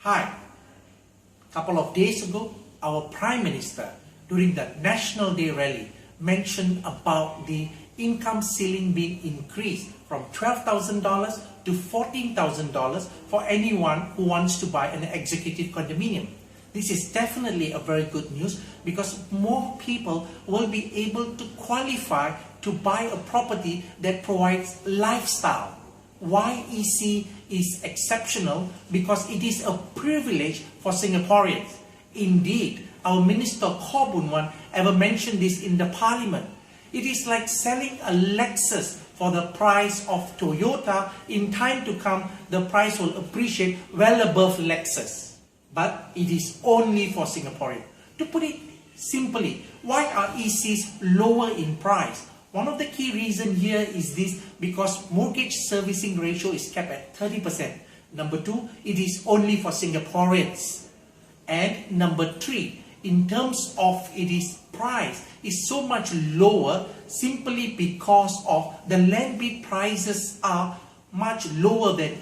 Hi, a couple of days ago, our Prime Minister, during the National Day rally, mentioned about the income ceiling being increased from $12,000 to $14,000 for anyone who wants to buy an executive condominium. This is definitely a very good news because more people will be able to qualify to buy a property that provides lifestyle. Why EC is exceptional? Because it is a privilege for Singaporeans. Indeed, our Minister Khaw Boon Wan ever mentioned this in the Parliament. It is like selling a Lexus for the price of Toyota. In time to come, the price will appreciate well above Lexus. But it is only for Singaporeans. To put it simply, why are ECs lower in price? One of the key reasons here is this because mortgage servicing ratio is kept at 30%. Number two, it is only for Singaporeans. And number three, in terms of its price, is so much lower simply because of the land bid prices are much lower than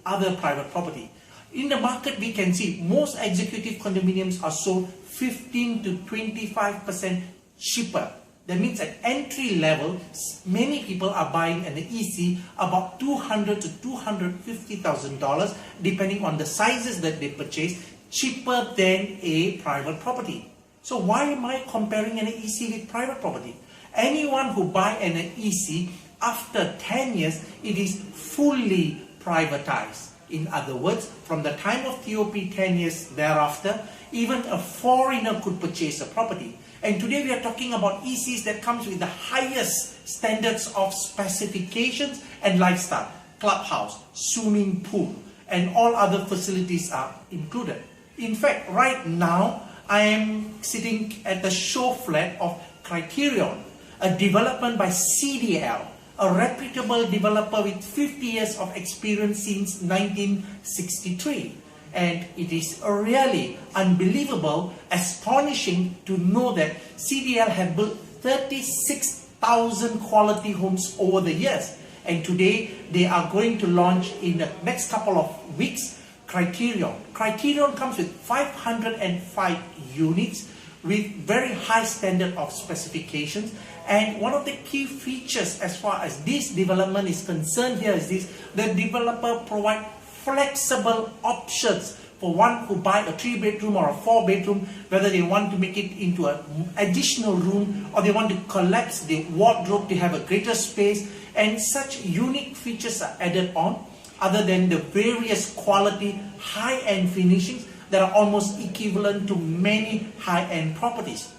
other private property. In the market, we can see most executive condominiums are sold 15 to 25% cheaper. That means at entry level, many people are buying an EC about $200,000 to $250,000, depending on the sizes that they purchase, cheaper than a private property. So why am I comparing an EC with private property? Anyone who buy an EC after 10 years, it is fully privatized. In other words, from the time of TOP 10 years thereafter, even a foreigner could purchase a property. And today we are talking about ECs that comes with the highest standards of specifications and lifestyle. Clubhouse, swimming pool, and all other facilities are included. In fact, right now, I am sitting at the show flat of Criterion, a development by CDL, a reputable developer with 50 years of experience since 1963. And it is really unbelievable, astonishing to know that CDL had built 36,000 quality homes over the years. And today they are going to launch in the next couple of weeks Criterion. Criterion comes with 505 units with very high standard of specifications. And one of the key features as far as this development is concerned here is this: the developer provides flexible options for one who buy a 3-bedroom or a 4-bedroom, whether they want to make it into an additional room or they want to collapse the wardrobe to have a greater space, and such unique features are added on other than the various quality high-end finishings that are almost equivalent to many high-end properties.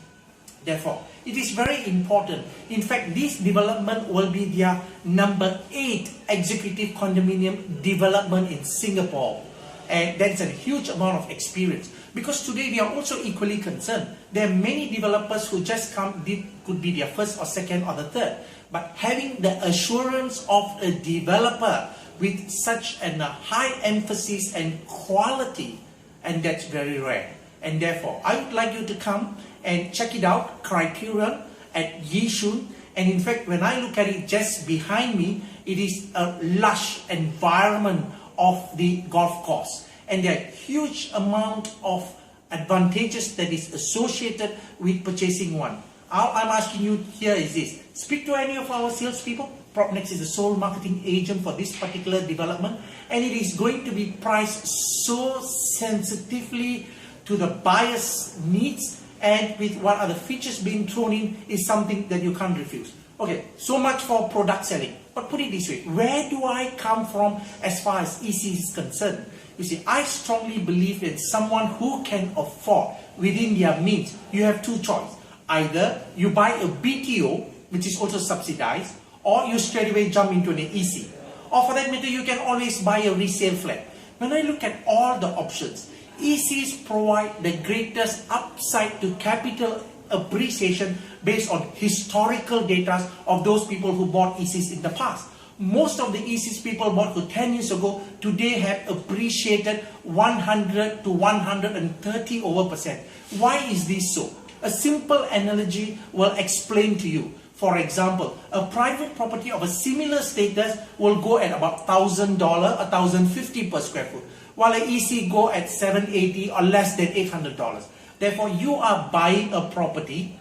Therefore, it is very important. In fact, this development will be their number 8 executive condominium development in Singapore. And that's a huge amount of experience. Because today we are also equally concerned. There are many developers who just could be their first or second or the third. But having the assurance of a developer with such a high emphasis and quality, and that's very rare. And therefore, I would like you to come and check it out, Criterion at Yishun. And in fact, when I look at it just behind me, it is a lush environment of the golf course. And there are huge amount of advantages that is associated with purchasing one. All I'm asking you here is this: speak to any of our salespeople. Propnex is the sole marketing agent for this particular development, and it is going to be priced so sensitively to the buyer's needs, and with what are the features being thrown in is something that you can't refuse. Okay, so much for product selling. But put it this way, where do I come from as far as EC is concerned? You see, I strongly believe that someone who can afford within their means, you have two choices. Either you buy a BTO, which is also subsidized, or you straight away jump into an EC. Or for that matter, you can always buy a resale flat. When I look at all the options, ECs provide the greatest upside to capital appreciation based on historical data of those people who bought ECs in the past. Most of the ECs people bought for 10 years ago today have appreciated 100 to 130%. Why is this so? A simple analogy will explain to you. For example, a private property of a similar status will go at about $1,000, $1,050 per square foot. while an EC go at $780 or less than $800. Therefore, you are buying a property,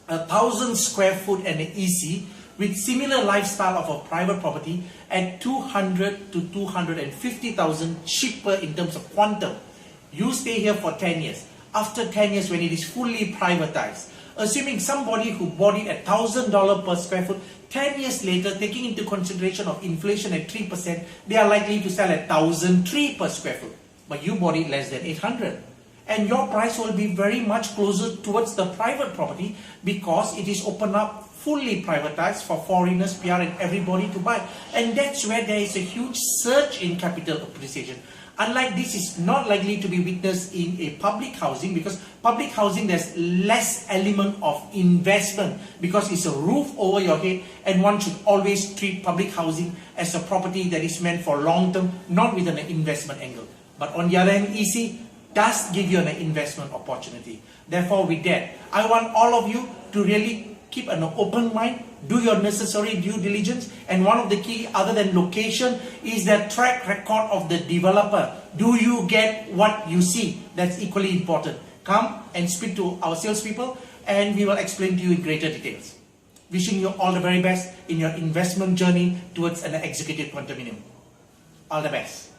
1,000 square foot and an EC with similar lifestyle of a private property at 200 to 250,000 cheaper in terms of quantum. You stay here for 10 years. After 10 years, when it is fully privatized, assuming somebody who bought it at $1,000 per square foot, 10 years later, taking into consideration of inflation at 3%, they are likely to sell at $1,003 per square foot. But you bought it less than 800. And your price will be very much closer towards the private property because it is opened up, fully privatized for foreigners, PR and everybody to buy. And that's where there is a huge surge in capital appreciation. Unlike this is not likely to be witnessed in a public housing, because public housing there's less element of investment because it's a roof over your head, and one should always treat public housing as a property that is meant for long term, not with an investment angle. But on the other hand, EC does give you an investment opportunity. Therefore, with that, I want all of you to really keep an open mind, do your necessary due diligence, and one of the key other than location is the track record of the developer. Do you get what you see? That's equally important. Come and speak to our salespeople and we will explain to you in greater details. Wishing you all the very best in your investment journey towards an executive condominium. All the best.